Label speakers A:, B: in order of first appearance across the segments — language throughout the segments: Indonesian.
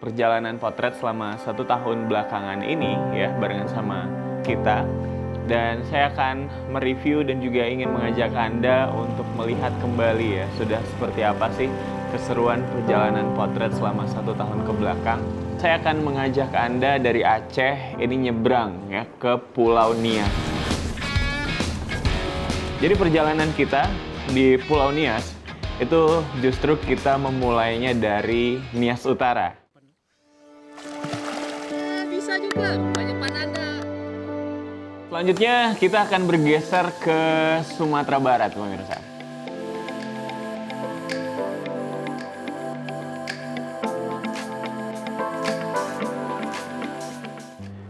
A: perjalanan potret selama 1 tahun belakangan ini ya barengan sama kita. Dan saya akan mereview dan juga ingin mengajak Anda untuk melihat kembali ya sudah seperti apa sih keseruan perjalanan potret selama 1 tahun ke belakang. Saya akan mengajak Anda dari Aceh ini nyebrang ya ke Pulau Nias. Jadi perjalanan kita di Pulau Nias itu justru kita memulainya dari Nias Utara.
B: Bisa juga, banyak pananda.
A: Selanjutnya kita akan bergeser ke Sumatera Barat, pemirsa.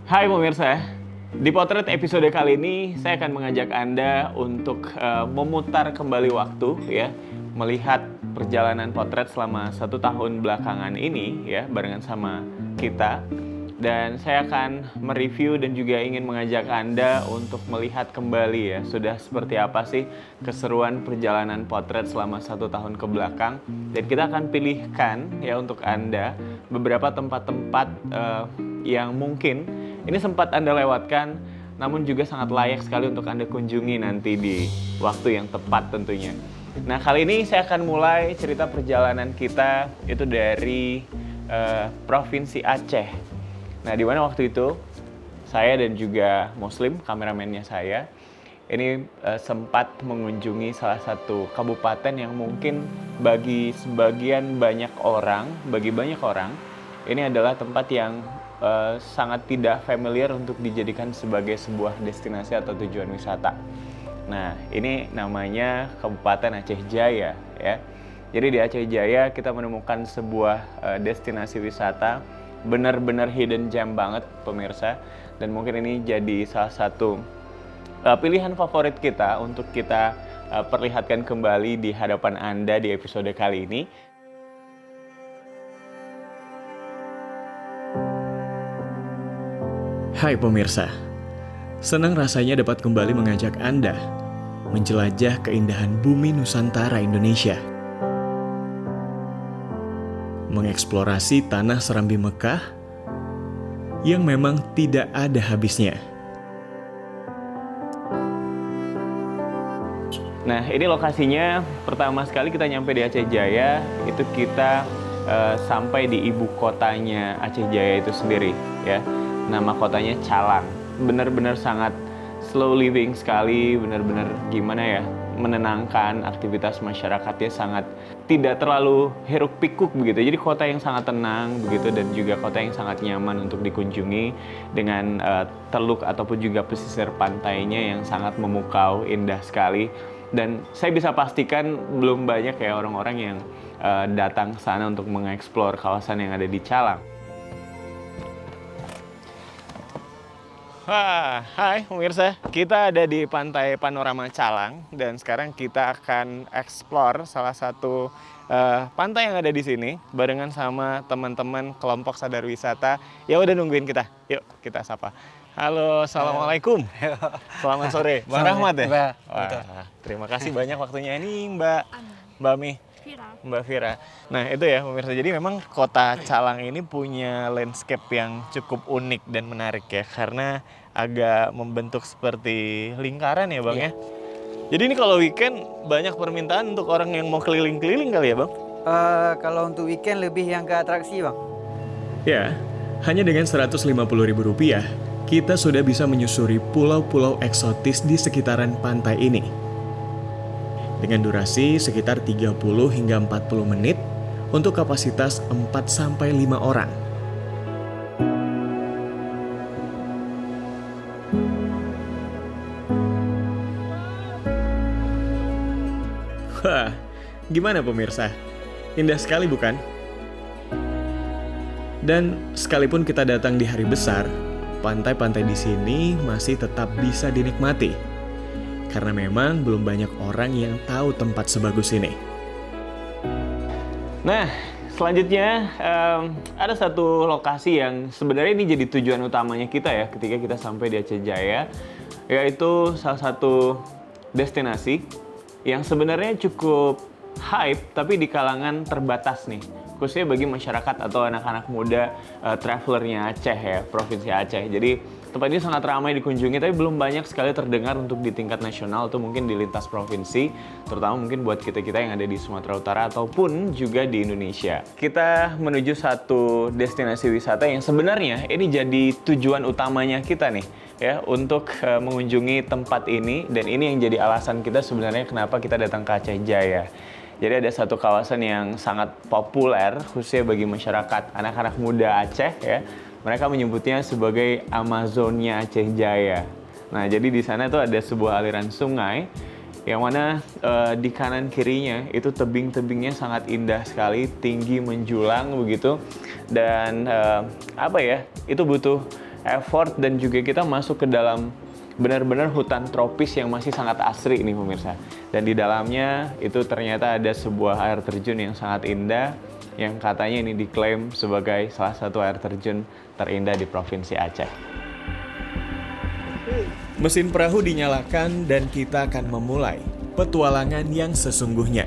A: Hai pemirsa, di potret episode kali ini saya akan mengajak Anda untuk memutar kembali waktu ya, melihat perjalanan potret selama 1 tahun belakangan ini ya barengan sama kita. Dan saya akan mereview dan juga ingin mengajak Anda untuk melihat kembali ya sudah seperti apa sih keseruan perjalanan potret selama 1 tahun ke belakang. Dan kita akan pilihkan ya untuk Anda beberapa tempat-tempat yang mungkin ini sempat Anda lewatkan, namun juga sangat layak sekali untuk Anda kunjungi nanti di waktu yang tepat tentunya. Nah, kali ini saya akan mulai cerita perjalanan kita itu dari Provinsi Aceh. Nah, di mana waktu itu saya dan juga Muslim, kameramennya saya, ini sempat mengunjungi salah satu kabupaten yang mungkin bagi banyak orang, ini adalah tempat yang sangat tidak familiar untuk dijadikan sebagai sebuah destinasi atau tujuan wisata. Nah, ini namanya Kabupaten Aceh Jaya ya. Jadi di Aceh Jaya kita menemukan sebuah destinasi wisata benar-benar hidden gem banget pemirsa, dan mungkin ini jadi salah satu pilihan favorit kita untuk kita perlihatkan kembali di hadapan Anda di episode kali ini.
C: Hai pemirsa, senang rasanya dapat kembali mengajak Anda menjelajah keindahan bumi Nusantara Indonesia. Mengeksplorasi tanah Serambi Mekah yang memang tidak ada habisnya.
A: Nah, ini lokasinya pertama sekali kita nyampe di Aceh Jaya, itu kita sampai di ibu kotanya Aceh Jaya itu sendiri ya. Nama kotanya Calang. Benar-benar sangat slow living sekali, benar-benar gimana ya, menenangkan, aktivitas masyarakatnya sangat tidak terlalu hiruk pikuk begitu. Jadi kota yang sangat tenang begitu, dan juga kota yang sangat nyaman untuk dikunjungi dengan teluk ataupun juga pesisir pantainya yang sangat memukau, indah sekali. Dan saya bisa pastikan belum banyak ya orang-orang yang datang ke sana untuk mengeksplor kawasan yang ada di Calang. Wah, hai pemirsa, kita ada di Pantai Panorama Calang dan sekarang kita akan explore salah satu pantai yang ada di sini barengan sama teman-teman kelompok sadar wisata yang udah nungguin kita. Yuk kita sapa. Halo, assalamualaikum. Selamat sore, Bang Rahmat ya. Wah, terima kasih banyak waktunya ini Mbak Mi. Mbak Vira. Nah itu ya pemirsa, jadi memang kota Calang ini punya landscape yang cukup unik dan menarik ya, karena agak membentuk seperti lingkaran ya Bang ya. Jadi ini kalau weekend banyak permintaan untuk orang yang mau keliling-keliling kali ya Bang?
D: Kalau untuk weekend lebih yang ke atraksi Bang.
C: Ya, hanya dengan Rp150.000 kita sudah bisa menyusuri pulau-pulau eksotis di sekitaran pantai ini. Dengan durasi sekitar 30 hingga 40 menit untuk kapasitas 4-5 orang. Wah, gimana pemirsa? Indah sekali bukan? Dan sekalipun kita datang di hari besar, pantai-pantai di sini masih tetap bisa dinikmati. Karena memang belum banyak orang yang tahu tempat sebagus ini.
A: Nah, selanjutnya ada satu lokasi yang sebenarnya ini jadi tujuan utamanya kita ya ketika kita sampai di Aceh Jaya, yaitu salah satu destinasi yang sebenarnya cukup hype tapi di kalangan terbatas nih khususnya bagi masyarakat atau anak-anak muda travelernya Aceh ya, Provinsi Aceh. Jadi tempat ini sangat ramai dikunjungi, tapi belum banyak sekali terdengar untuk di tingkat nasional atau mungkin di lintas provinsi, terutama mungkin buat kita-kita yang ada di Sumatera Utara ataupun juga di Indonesia. Kita menuju satu destinasi wisata yang sebenarnya ini jadi tujuan utamanya kita nih ya untuk mengunjungi tempat ini, dan ini yang jadi alasan kita sebenarnya kenapa kita datang ke Aceh Jaya. Jadi ada satu kawasan yang sangat populer khususnya bagi masyarakat anak-anak muda Aceh ya. Mereka menyebutnya sebagai Amazonia Aceh Jaya. Nah, jadi di sana tuh ada sebuah aliran sungai yang mana di kanan kirinya itu tebing-tebingnya sangat indah sekali, tinggi menjulang begitu. Dan itu butuh effort, dan juga kita masuk ke dalam benar-benar hutan tropis yang masih sangat asri nih pemirsa. Dan di dalamnya itu ternyata ada sebuah air terjun yang sangat indah, yang katanya ini diklaim sebagai salah satu air terjun terindah di Provinsi Aceh.
C: Mesin perahu dinyalakan dan kita akan memulai petualangan yang sesungguhnya.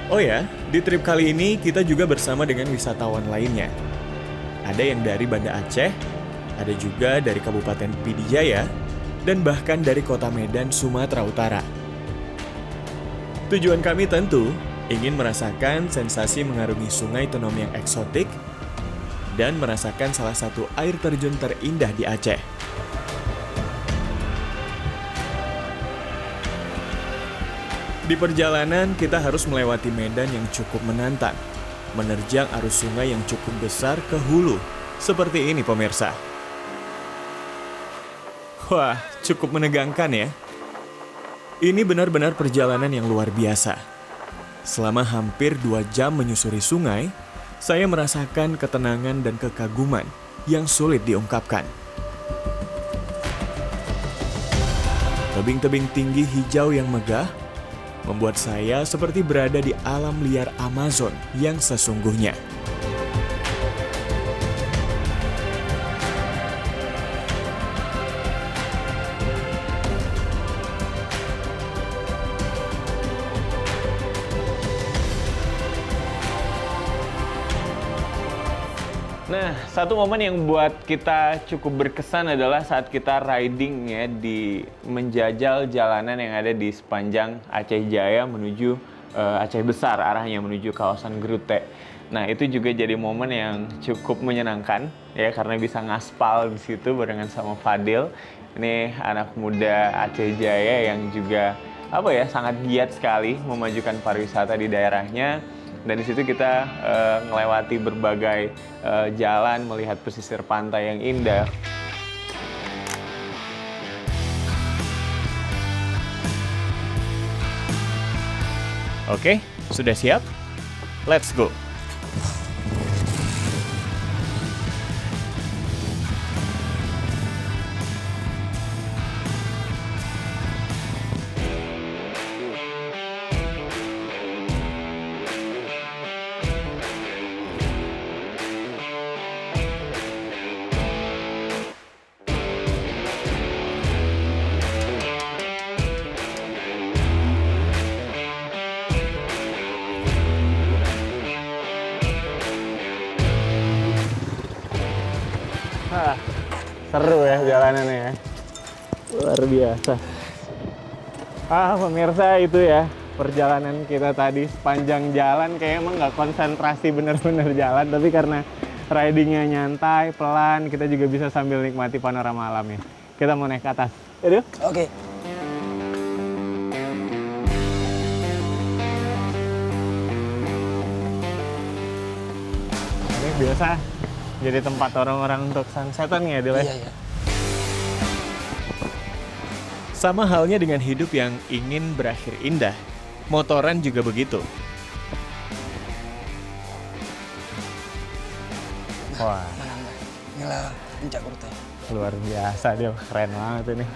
C: Oh ya, di trip kali ini kita juga bersama dengan wisatawan lainnya. Ada yang dari Banda Aceh, ada juga dari Kabupaten Pidijaya, dan bahkan dari kota Medan, Sumatera Utara. Tujuan kami tentu ingin merasakan sensasi mengarungi sungai Tenom yang eksotik dan merasakan salah satu air terjun terindah di Aceh. Di perjalanan kita harus melewati medan yang cukup menantang, menerjang arus sungai yang cukup besar ke hulu, seperti ini pemirsa. Wah, cukup menegangkan ya. Ini benar-benar perjalanan yang luar biasa. Selama hampir 2 jam menyusuri sungai, saya merasakan ketenangan dan kekaguman yang sulit diungkapkan. Tebing-tebing tinggi hijau yang megah membuat saya seperti berada di alam liar Amazon yang sesungguhnya.
A: Nah, satu momen yang buat kita cukup berkesan adalah saat kita riding ya di menjajal jalanan yang ada di sepanjang Aceh Jaya menuju Aceh Besar, arahnya menuju kawasan Grute. Nah, itu juga jadi momen yang cukup menyenangkan ya karena bisa ngaspal di situ barengan sama Fadil. Ini anak muda Aceh Jaya yang juga sangat giat sekali memajukan pariwisata di daerahnya. Dan di situ kita ngelewati berbagai jalan, melihat pesisir pantai yang indah.
C: Oke, sudah siap? Let's go!
A: Seru ya jalanannya ya. Luar biasa. Pemirsa, itu ya perjalanan kita tadi sepanjang jalan kayak emang nggak konsentrasi bener-bener jalan, tapi karena ridingnya nyantai, pelan, kita juga bisa sambil nikmati panorama alamnya. Kita mau naik ke atas. Yaudah.
D: Oke.
A: Ini biasa jadi tempat orang-orang untuk sunsetan ya, Dil?
D: Iya.
C: Sama halnya dengan hidup yang ingin berakhir indah, motoran juga begitu.
A: Wah,
D: Inilah puncak Grute.
A: luar biasa dia, keren banget ini.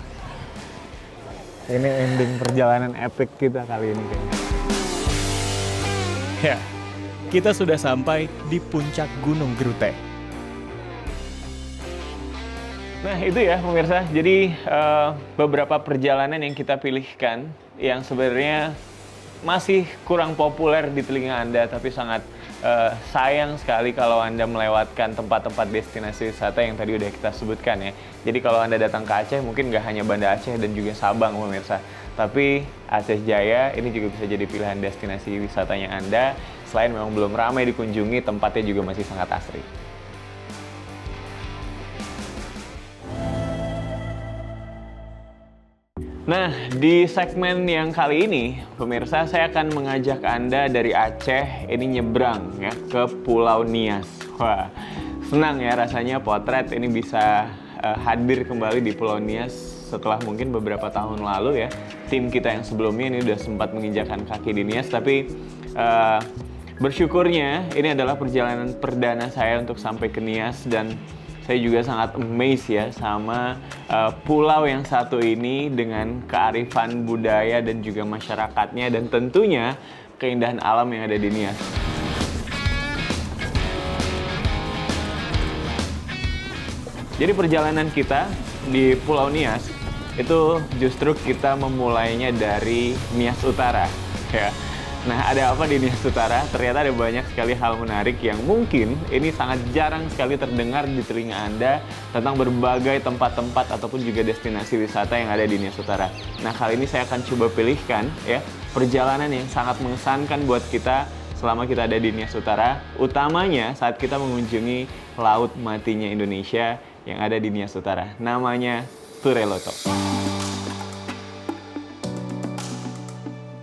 A: Ini ending perjalanan epic kita kali ini kayaknya.
C: Ya, kita sudah sampai di puncak Gunung Grute.
A: Nah itu ya pemirsa, jadi beberapa perjalanan yang kita pilihkan yang sebenarnya masih kurang populer di telinga Anda, tapi sangat sayang sekali kalau Anda melewatkan tempat-tempat destinasi wisata yang tadi udah kita sebutkan ya. Jadi kalau Anda datang ke Aceh, mungkin nggak hanya Banda Aceh dan juga Sabang pemirsa, tapi Aceh Jaya ini juga bisa jadi pilihan destinasi wisatanya Anda. Selain memang belum ramai dikunjungi, tempatnya juga masih sangat asri. Nah, di segmen yang kali ini, pemirsa, saya akan mengajak Anda dari Aceh ini nyebrang ya ke Pulau Nias. Wah, senang ya rasanya Potret ini bisa hadir kembali di Pulau Nias setelah mungkin beberapa tahun lalu ya. Tim kita yang sebelumnya ini udah sempat menginjakan kaki di Nias, tapi bersyukurnya ini adalah perjalanan perdana saya untuk sampai ke Nias, dan saya juga sangat amazed ya sama pulau yang satu ini dengan kearifan budaya dan juga masyarakatnya, dan tentunya keindahan alam yang ada di Nias. Jadi perjalanan kita di Pulau Nias itu justru kita memulainya dari Nias Utara ya. Nah, ada apa di Nias Utara? Ternyata ada banyak sekali hal menarik yang mungkin ini sangat jarang sekali terdengar di telinga Anda tentang berbagai tempat-tempat ataupun juga destinasi wisata yang ada di Nias Utara. Nah, kali ini saya akan coba pilihkan ya perjalanan yang sangat mengesankan buat kita selama kita ada di Nias Utara, utamanya saat kita mengunjungi Laut Matinya Indonesia yang ada di Nias Utara. Namanya Tureloto.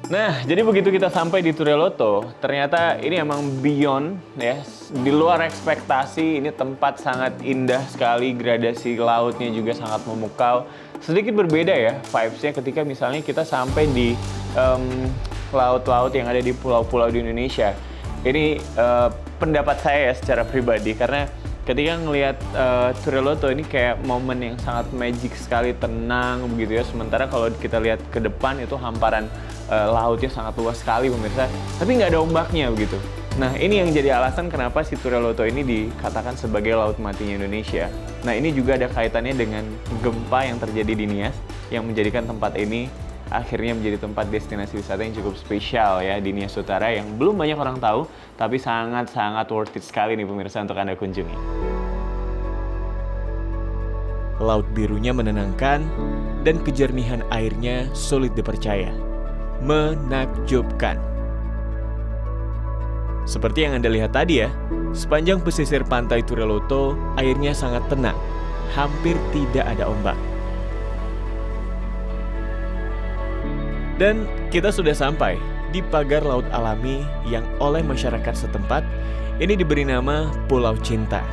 A: Nah, jadi begitu kita sampai di Tureloto, ternyata ini emang beyond ya, di luar ekspektasi. Ini tempat sangat indah sekali, gradasi lautnya juga sangat memukau. Sedikit berbeda ya vibes-nya ketika misalnya kita sampai di laut-laut yang ada di pulau-pulau di Indonesia. Ini pendapat saya ya secara pribadi, karena ketika ngelihat Tureloto ini kayak momen yang sangat magic sekali, tenang begitu ya. Sementara kalau kita lihat ke depan itu hamparan lautnya sangat luas sekali pemirsa, tapi nggak ada ombaknya begitu. Nah, ini yang jadi alasan kenapa si Tureloto ini dikatakan sebagai Laut Matinya Indonesia. Nah, ini juga ada kaitannya dengan gempa yang terjadi di Nias yang menjadikan tempat ini akhirnya menjadi tempat destinasi wisata yang cukup spesial ya di Nias Utara, yang belum banyak orang tahu, tapi sangat-sangat worth it sekali nih pemirsa untuk Anda kunjungi.
C: Laut birunya menenangkan dan kejernihan airnya sulit dipercaya. Menakjubkan. Seperti yang Anda lihat tadi ya, sepanjang pesisir pantai Tureloto, airnya sangat tenang, hampir tidak ada ombak. Dan kita sudah sampai di pagar laut alami yang oleh masyarakat setempat ini diberi nama Pulau Cinta.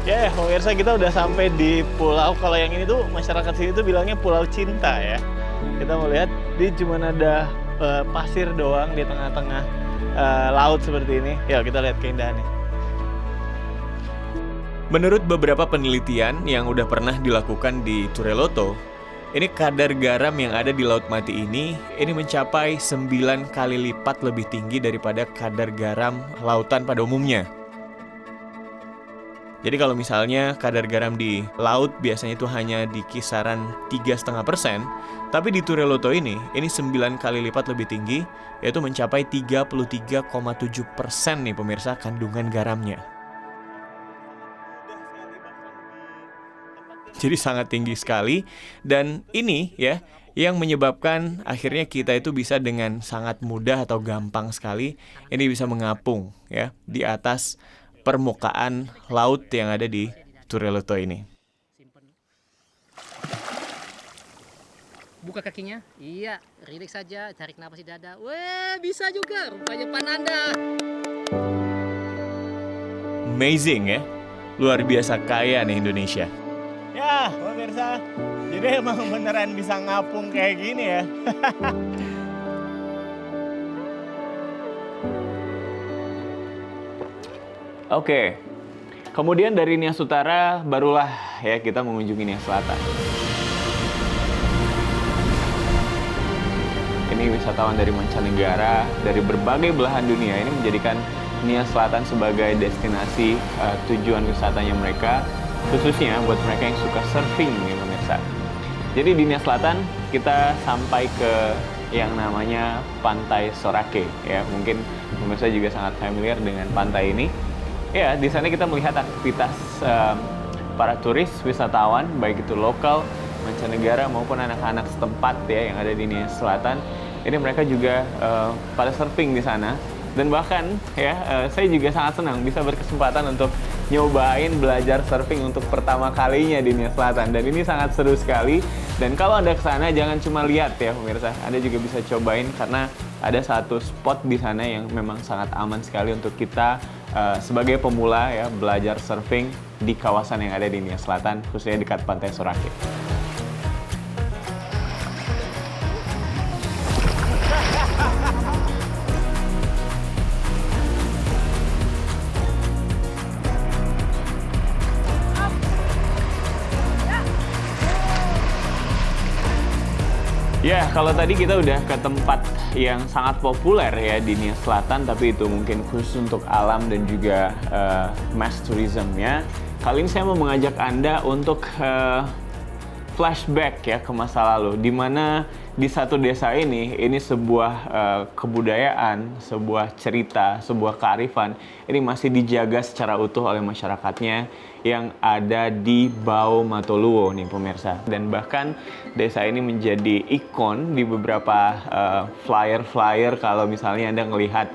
A: Ya, pemirsa, kita udah sampai di pulau. Kalau yang ini tuh masyarakat sini tuh bilangnya Pulau Cinta ya. Kita mau lihat, di cuma ada pasir doang di tengah-tengah laut seperti ini. Ya, kita lihat keindahannya.
C: Menurut beberapa penelitian yang udah pernah dilakukan di Tureloto, ini kadar garam yang ada di Laut Mati ini mencapai 9 kali lipat lebih tinggi daripada kadar garam lautan pada umumnya. Jadi kalau misalnya kadar garam di laut biasanya itu hanya di kisaran 3,5%, tapi di Tureloto ini 9 kali lipat lebih tinggi, yaitu mencapai 33,7% nih pemirsa kandungan garamnya. Jadi sangat tinggi sekali, dan ini ya yang menyebabkan akhirnya kita itu bisa dengan sangat mudah atau gampang sekali ini bisa mengapung ya di atas permukaan laut yang ada di Tureloto ini.
B: Buka kakinya, iya, rileks saja, tarik napas di dada. Weh, bisa juga, rupanya Pananda.
C: Amazing ya, luar biasa kaya nih Indonesia.
A: Ya, pemirsa, jadi emang beneran bisa ngapung kayak gini ya. Oke, kemudian dari Nias Utara barulah ya kita mengunjungi Nias Selatan. Ini wisatawan dari mancanegara, dari berbagai belahan dunia ini menjadikan Nia Selatan sebagai destinasi tujuan wisatanya mereka, khususnya buat mereka yang suka surfing nih pemirsa. Jadi di Nia Selatan kita sampai ke yang namanya Pantai Sorake ya. Mungkin pemirsa juga sangat familiar dengan pantai ini. Ya, di sana kita melihat aktivitas para turis, wisatawan, baik itu lokal, mancanegara maupun anak-anak setempat ya yang ada di Nia Selatan. Ini mereka juga pada surfing di sana. Dan bahkan ya saya juga sangat senang bisa berkesempatan untuk nyobain belajar surfing untuk pertama kalinya di Nia Selatan. Dan ini sangat seru sekali. Dan kalau Anda ke sana jangan cuma lihat ya pemirsa, Anda juga bisa cobain karena ada satu spot di sana yang memang sangat aman sekali untuk kita sebagai pemula ya belajar surfing di kawasan yang ada di Nia Selatan, khususnya dekat Pantai Sorake. Ya, kalau tadi kita udah ke tempat yang sangat populer ya di Nia Selatan, tapi itu mungkin khusus untuk alam dan juga mass tourism ya. Kali ini saya mau mengajak Anda untuk flashback ya ke masa lalu, di mana di satu desa ini sebuah kebudayaan, sebuah cerita, sebuah kearifan ini masih dijaga secara utuh oleh masyarakatnya yang ada di Bau Matoluo nih pemirsa. Dan bahkan desa ini menjadi ikon di beberapa flyer-flyer kalau misalnya Anda melihat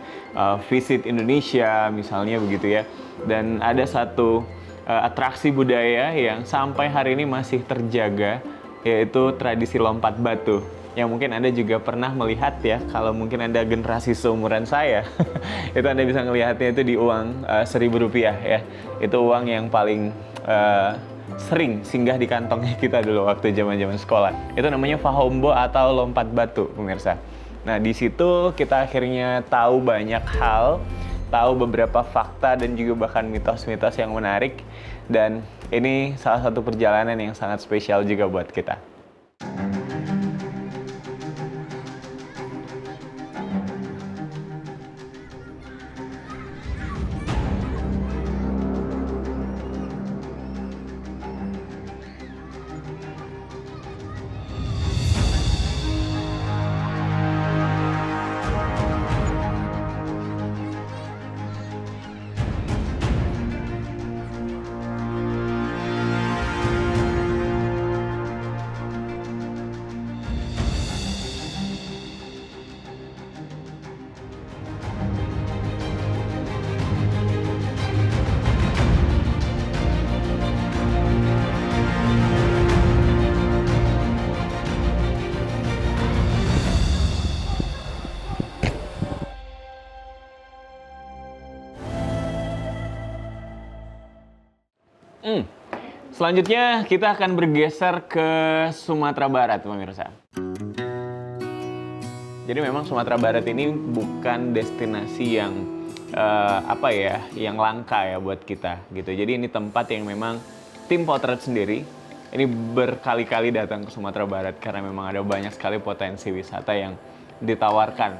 A: Visit Indonesia misalnya begitu ya. Dan ada satu atraksi budaya yang sampai hari ini masih terjaga, yaitu tradisi lompat batu. Yang mungkin Anda juga pernah melihat ya, kalau mungkin Anda generasi seumuran saya, itu Anda bisa melihatnya itu di uang Rp1.000 ya. Itu uang yang paling sering singgah di kantongnya kita dulu waktu zaman-zaman sekolah. Itu namanya fahombo atau lompat batu, pemirsa. Nah, di situ kita akhirnya tahu banyak hal, tahu beberapa fakta dan juga bahkan mitos-mitos yang menarik. Dan ini salah satu perjalanan yang sangat spesial juga buat kita. Selanjutnya kita akan bergeser ke Sumatera Barat, pemirsa. Jadi memang Sumatera Barat ini bukan destinasi yang yang langka ya buat kita gitu. Jadi ini tempat yang memang tim potret sendiri ini berkali-kali datang ke Sumatera Barat karena memang ada banyak sekali potensi wisata yang ditawarkan.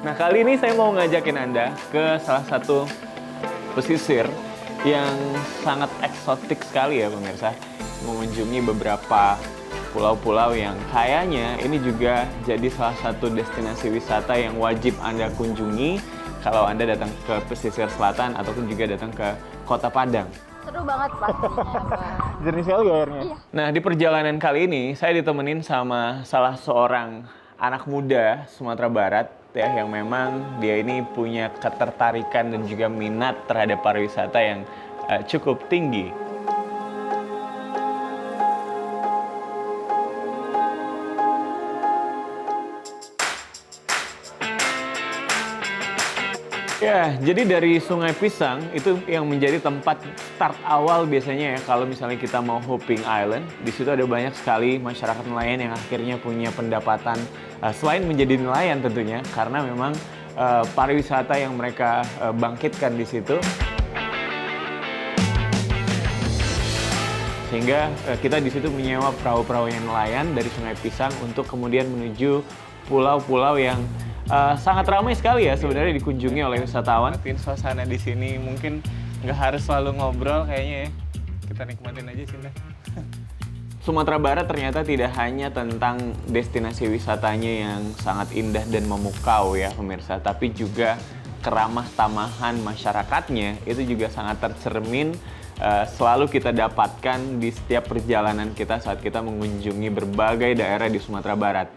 A: Nah, kali ini saya mau ngajakin Anda ke salah satu pesisir yang sangat eksotik sekali ya pemirsa, mengunjungi beberapa pulau-pulau yang kayaknya ini juga jadi salah satu destinasi wisata yang wajib Anda kunjungi kalau Anda datang ke pesisir selatan ataupun juga datang ke Kota Padang.
E: Seru banget pastinya, Pak.
A: Jernih sekali airnya.
E: Iya.
A: Nah, di perjalanan kali ini saya ditemenin sama salah seorang anak muda Sumatera Barat ya, yang memang dia ini punya ketertarikan dan juga minat terhadap pariwisata yang cukup tinggi. Ya, jadi dari Sungai Pisang itu yang menjadi tempat start awal biasanya ya kalau misalnya kita mau hopping island. Di situ ada banyak sekali masyarakat nelayan yang akhirnya punya pendapatan selain menjadi nelayan tentunya, karena memang pariwisata yang mereka bangkitkan di situ. Sehingga kita di situ menyewa perahu-perahu yang nelayan dari Sungai Pisang untuk kemudian menuju pulau-pulau yang sangat ramai sekali ya sebenarnya dikunjungi oleh wisatawan. Suasana di sini mungkin nggak harus selalu ngobrol kayaknya ya. Kita nikmatin aja Sinda. Sumatera Barat ternyata tidak hanya tentang destinasi wisatanya yang sangat indah dan memukau ya pemirsa, tapi juga keramah tamahan masyarakatnya itu juga sangat tercermin selalu kita dapatkan di setiap perjalanan kita saat kita mengunjungi berbagai daerah di Sumatera Barat.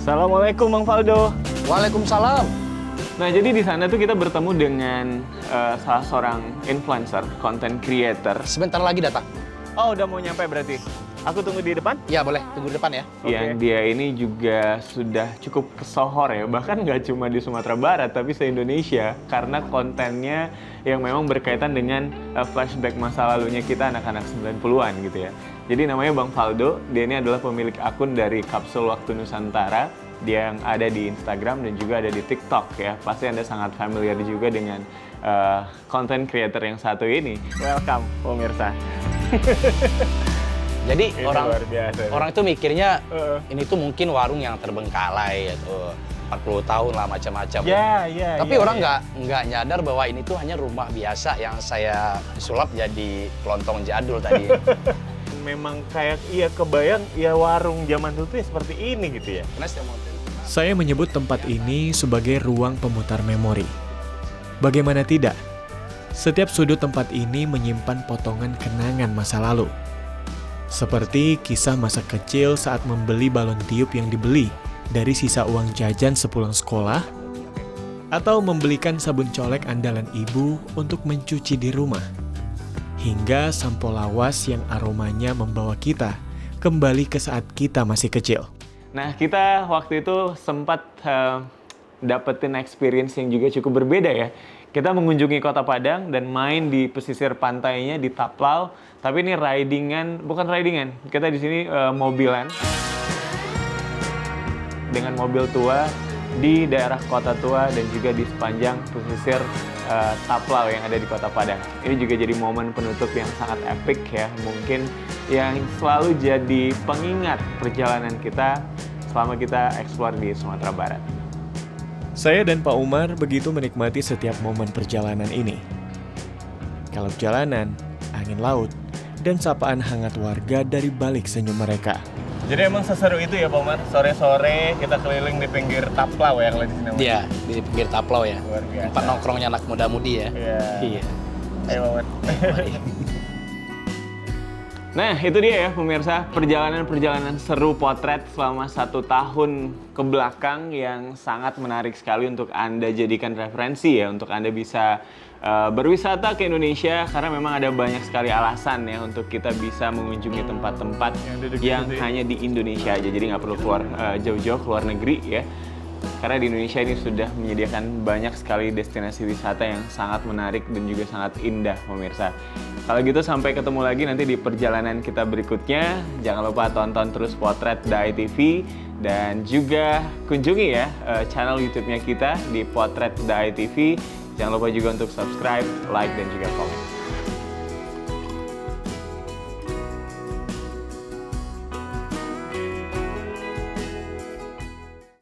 A: Assalamualaikum Bang Faldo.
D: Waalaikumsalam.
A: Nah, jadi di sana tuh kita bertemu dengan salah seorang influencer, content creator.
D: Sebentar lagi datang.
A: Oh, udah mau nyampe berarti. Aku tunggu di depan?
D: Ya boleh, tunggu di depan ya.
A: Yang dia ini juga sudah cukup kesohor ya, bahkan nggak cuma di Sumatera Barat, tapi se-Indonesia. Karena kontennya yang memang berkaitan dengan flashback masa lalunya kita anak-anak 90-an gitu ya. Jadi namanya Bang Faldo, dia ini adalah pemilik akun dari Kapsul Waktu Nusantara. Dia yang ada di Instagram dan juga ada di TikTok ya. Pasti Anda sangat familiar juga dengan content creator yang satu ini. Welcome, pemirsa.
D: Jadi
A: Ini luar biasa, ya.
D: orang itu mikirnya ini tuh mungkin warung yang terbengkalai atau 40 tahun lah macam-macam.
A: Ya.
D: Tapi orang nggak nyadar bahwa ini tuh hanya rumah biasa yang saya sulap jadi kelontong jadul tadi.
A: Memang kayak kebayang warung zaman dulu tuh seperti ini gitu ya.
D: Karena setiap hotel.
C: Saya menyebut tempat ini sebagai ruang pemutar memori. Bagaimana tidak? Setiap sudut tempat ini menyimpan potongan kenangan masa lalu. Seperti kisah masa kecil saat membeli balon tiup yang dibeli dari sisa uang jajan sepulang sekolah, atau membelikan sabun colek andalan ibu untuk mencuci di rumah, hingga sampo lawas yang aromanya membawa kita kembali ke saat kita masih kecil.
A: Nah, kita waktu itu sempat dapetin experience yang juga cukup berbeda ya. Kita mengunjungi Kota Padang dan main di pesisir pantainya di Taplau. Tapi ini bukan ridingan. Kita di sini mobilan dengan mobil tua di daerah Kota Tua dan juga di sepanjang pesisir Taplau yang ada di Kota Padang. Ini juga jadi momen penutup yang sangat epic ya. Mungkin yang selalu jadi pengingat perjalanan kita selama kita eksplor di Sumatera Barat.
C: Saya dan Pak Umar begitu menikmati setiap momen perjalanan ini. Kalau perjalanan, angin laut, dan sapaan hangat warga dari balik senyum mereka.
A: Jadi emang seseru itu ya Pak Umar? Sore-sore kita keliling di pinggir Taplau ya kalau di sini.
D: Iya, di pinggir Taplau ya.
A: Luar biasa.
D: Tempat nongkrongnya anak muda-mudi ya. Iya.
A: Ayo Pak Umar. Nah, itu dia ya pemirsa, perjalanan-perjalanan seru potret selama 1 tahun ke belakang yang sangat menarik sekali untuk Anda jadikan referensi ya, untuk Anda bisa berwisata ke Indonesia karena memang ada banyak sekali alasan ya untuk kita bisa mengunjungi tempat-tempat yang hanya di Indonesia aja, jadi nggak perlu keluar jauh-jauh keluar negeri ya. Karena di Indonesia ini sudah menyediakan banyak sekali destinasi wisata yang sangat menarik dan juga sangat indah pemirsa. Kalau gitu sampai ketemu lagi nanti di perjalanan kita berikutnya. Jangan lupa tonton terus Potret Dai TV dan juga kunjungi ya channel YouTube-nya kita di Potret Dai TV. Jangan lupa juga untuk subscribe, like, dan juga komen.